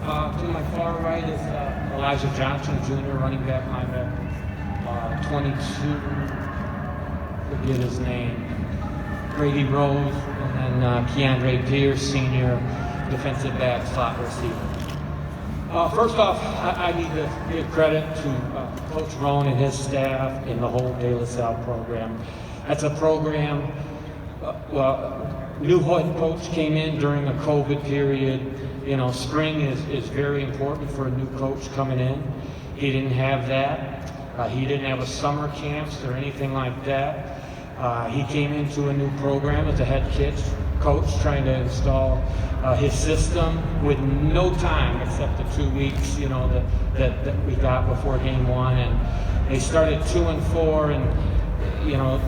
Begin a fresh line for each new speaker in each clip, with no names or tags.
To my far right is Elijah Johnson, Jr., running back, linebacker. 22, forget his name. Brady Rose, and then Keondre, Senior, defensive back, slot receiver. First off, I need to give credit to Coach Roan and his staff and the whole De La Salle program. That's a program, new head coach came in during a COVID period. You know, spring is very important for a new coach coming in. He didn't have that. He didn't have a summer camps or anything like that. He came into a new program as a head coach trying to install his system with no time except the 2 weeks, you know, that we got before game one. And they started 2-4, and, you know,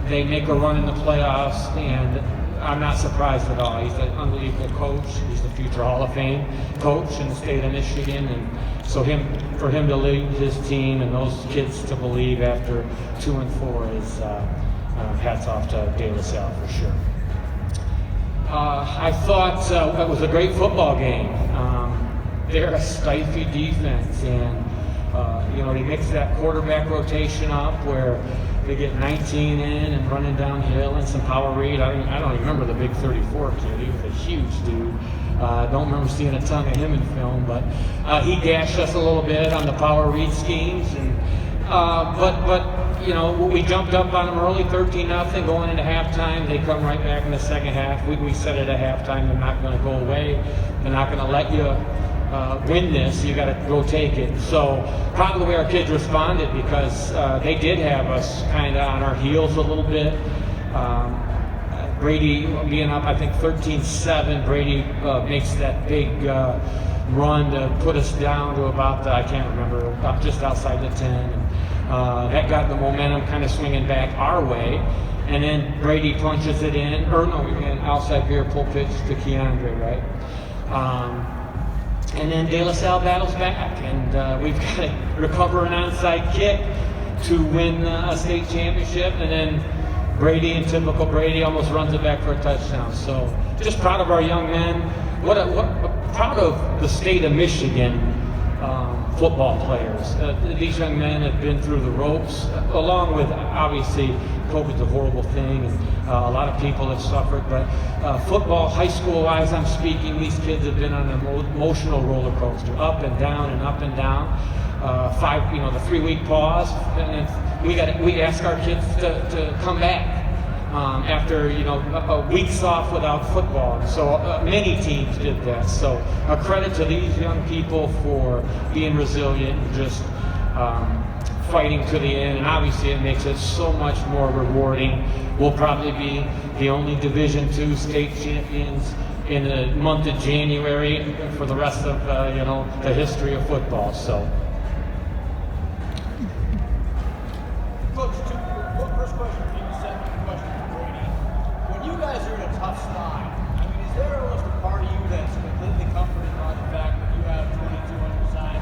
they make a run in the playoffs, and I'm not surprised at all. He's an unbelievable coach. He's the future Hall of Fame coach in the state of Michigan, and so for him to lead his team and those kids to believe after 2-4 is hats off to De La Salle for sure. I thought it was a great football game. They're a stify defense, and you know, they mix that quarterback rotation up where they get 19 in and running downhill and some power read. I don't remember the big 34 kid. He was a huge dude. Don't remember seeing a ton of him in film, but he gashed us a little bit on the power read schemes. And but you know, we jumped up on them early, 13-0 going into halftime. They come right back in the second half. We said it at halftime, they're not going to go away. They're not going to let you win this. You got to go take it. So proud of the way our kids responded, because they did have us kind of on our heels a little bit. Brady being up, I think 13-7. Brady makes that big run to put us down to about I can't remember, about just outside the 10. And that got the momentum kind of swinging back our way. And then Brady punches it in, or no, we ran outside veer pull pitch to Keondre, right? And then De La Salle battles back, and we've got to recover an onside kick to win a state championship. And then Brady, in typical Brady, almost runs it back for a touchdown. So just proud of our young men. Proud of the state of Michigan football players. These young men have been through the ropes, along with, obviously, COVID's a horrible thing, and a lot of people have suffered, but football, high school-wise, I'm speaking, these kids have been on an emotional roller coaster, up and down and up and down. The 3-week pause, and we ask our kids to come back after, you know, weeks off without football. So many teams did that. So a credit to these young people for being resilient and just fighting to the end, and obviously it makes it so much more rewarding. We'll probably be the only Division II state champions in the month of January for the rest of the history of football. So,
Coach, first question for you, second question for Brady. When you guys are in a tough spot, I mean, is there almost a part of you that's completely comforted by the fact that you have 22 on your side?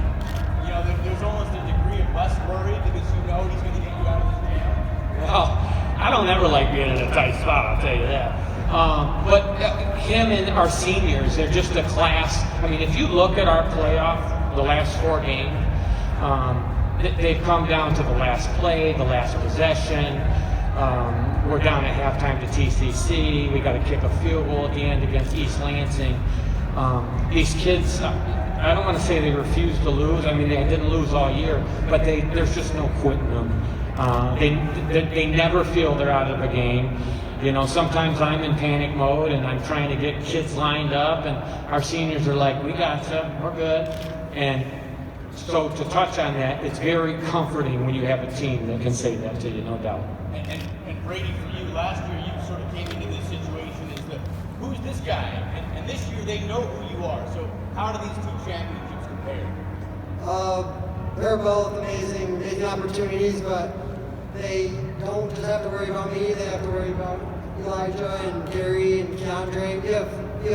You know, there's almost a degree of less worry because you know he's going to get you out of this jam.
Well, I don't ever like being in a tight spot, I'll tell you that. But him and our seniors, they're just a class. I mean, if you look at our playoff, the last 4 games, they've come down to the last play, the last possession. We're down at halftime to TCC. We got to kick a field goal at the end against East Lansing. These kids, I don't want to say they refuse to lose. I mean, they didn't lose all year, but there's just no quitting them. They never feel they're out of a game. You know, sometimes I'm in panic mode and I'm trying to get kids lined up, and our seniors are like, we got you, we're good. And so to touch on that, it's very comforting when you have a team that can say that to you, no doubt.
And Brady, for you, last year you sort of came into this situation as who's this guy? And this year they know who you are. So how do these 2 championships compare?
They're both amazing opportunities, but they don't just have to worry about me. They have to worry about Elijah and Gary and Keondre. We have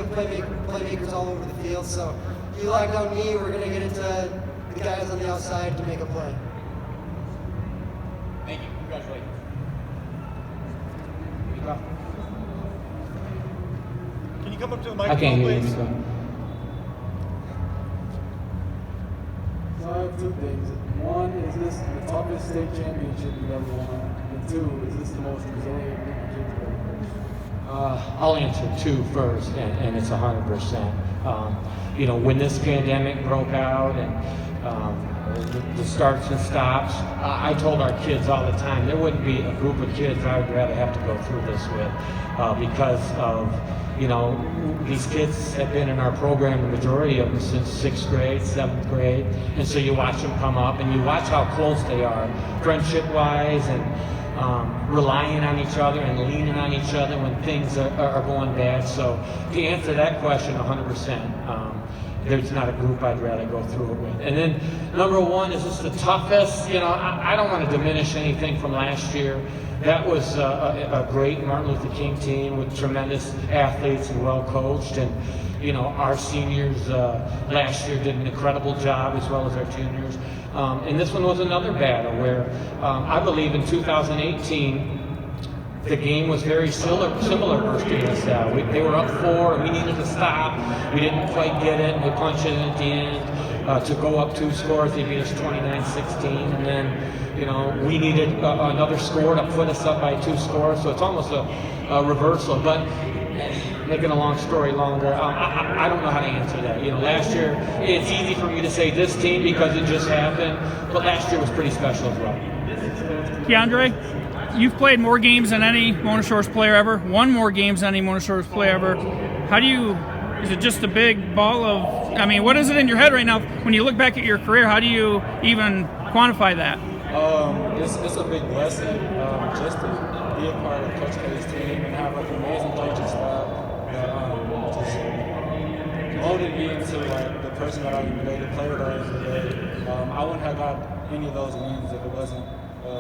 playmakers all over the field. So you lock down me, we're going to get it to the guys on the outside to make a play.
Thank you. Congratulations.
Can you come up to the
I
microphone,
can't hear you.
please?
So.
two things. One, is this the toughest state championship you've ever won? And two, is this the most resilient group of kids you've ever coached?
I'll answer two first, and it's 100%. You know, when this pandemic broke out and the starts and stops, I told our kids all the time there wouldn't be a group of kids I would rather have to go through this with because of, you know, these kids have been in our program, the majority of them, since 6th grade, 7th grade, and so you watch them come up and you watch how close they are, friendship-wise, and relying on each other and leaning on each other when things are going bad. So to answer that question 100%, there's not a group I'd rather go through it with. And then number one, is this the toughest? You know, I don't want to diminish anything from last year. That was a great Martin Luther King team with tremendous athletes and well coached. And you know, our seniors last year did an incredible job, as well as our juniors. And this one was another battle where I believe in 2018, the game was very similar versus De La Salle. They were up 4, and we needed to stop. We didn't quite get it, and we punched it in at the end to go up 2 scores. They beat us 29-16, and then, you know, we needed another score to put us up by 2 scores. So it's almost a reversal. But making a long story longer, I don't know how to answer that. You know, last year, it's easy for me to say this team because it just happened, but last year was pretty special as well.
Keondre, you've played more games than any Mona Shores player ever, won more games than any Mona Shores player ever. How do you, is it just a big ball of, I mean, what is it in your head right now when you look back at your career? How do you even quantify that?
It's a big blessing just to be a part of Coach K's team and have like an amazing coaching staff that just molded me into like the person that I'm today to play with us today. I wouldn't have got any of those wins if it wasn't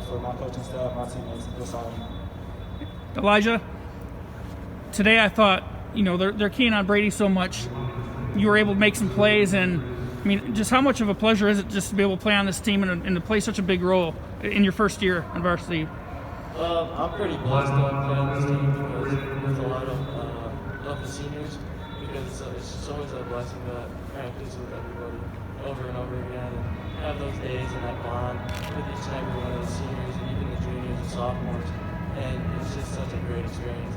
for my coaching staff, my teammates, just all.
Elijah, today I thought, you know, they're keying on Brady so much. You were able to make some plays, and I mean, just how much of a pleasure is it just to be able to play on this team and to play such a big role in your first year on varsity?
I'm pretty blessed to play on this team because there's a lot of the seniors, because it's just always a blessing to practice with everybody over and over again and have those days and that bond with each and every one of the seniors and even the juniors and sophomores, and it's just such a great experience.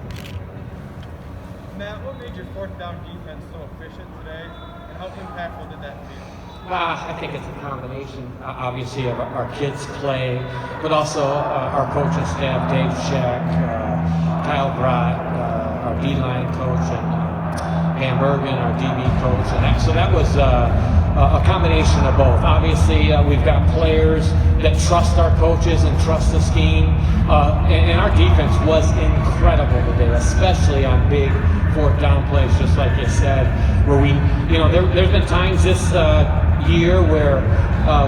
Matt, what made your 4th down defense so efficient today, and how impactful did that feel?
I think it's a combination, obviously, of our kids' play, but also our coaching staff, Dave Scheck, Kyle Brott, our D-line coach, and Van Bergen, our DB coach. And so that was a combination of both. Obviously, we've got players that trust our coaches and trust the scheme, and our defense was incredible today, especially on big 4th down plays, just like you said, where we, you know, there's been times this year where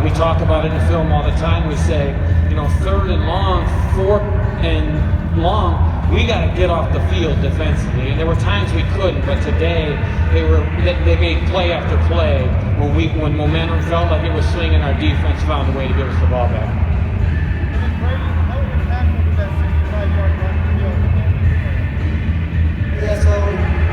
we talk about it in film all the time. We say, you know, 3rd and long, 4th and long, we got to get off the field defensively. And there were times we couldn't, but today they made play after play when momentum felt like it was swinging. Our defense found a way to give us the ball back.
Yeah, so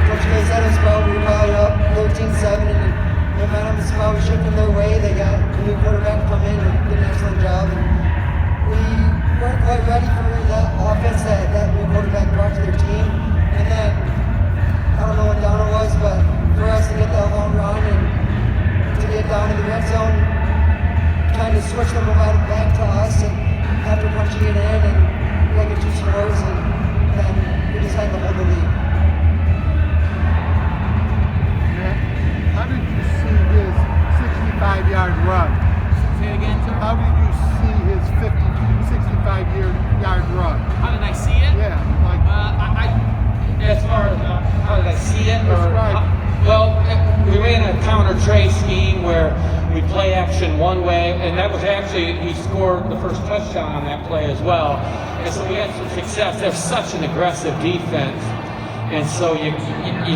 Coach K said it was probably up 13-7, and the momentum is probably shifting their way. They got a new quarterback come in and did an excellent job. And we weren't quite ready for that offense that new quarterback brought to their team. And then, I don't know what down it was, but for us to get that long run and to get down in the red zone, kind of switch the momentum back to us, and after punching it in and making 2 scores, and then we just had to hold the lead.
How did you see his 65-yard run?
Say it again, sir.
How did you see his 65-yard run?
How did I see it?
Yeah, like
As far as how did I see it?
Right.
Well, we ran a counter trey scheme where we play action one way, and that was actually, he scored the first touchdown on that play as well. And so we had some success. They're such an aggressive defense. And so you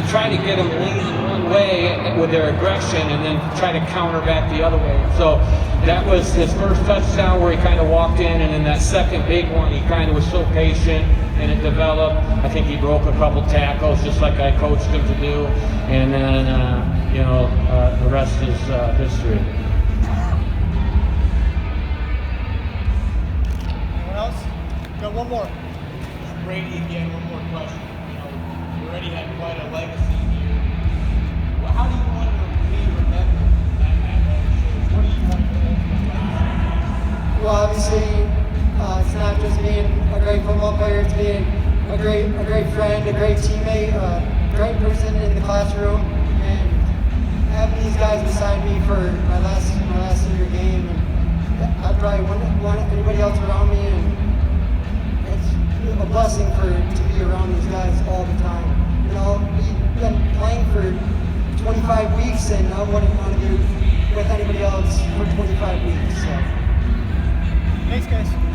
try to get them leaning one way with their aggression and then try to counter back the other way. So that was his first touchdown where he kind of walked in, and then that second big one, he kind of was so patient and it developed. I think he broke a couple tackles just like I coached him to do. And then, the rest is history.
one more.
Brady, again, one more question. You know, you already had quite a legacy here. Well, how do you want to be remembered at those shows? What do you want your ultimate legacy?
Well, obviously, it's not just being a great football player; it's being a great friend, a great teammate, a great person in the classroom, and having these guys beside me for my last senior game. And I probably wouldn't want anybody else around me, and it's a blessing to be around these guys all the time. You know, we've been playing for 25 weeks, and I wouldn't want to be with anybody else for 25 weeks. So.
Thanks, guys.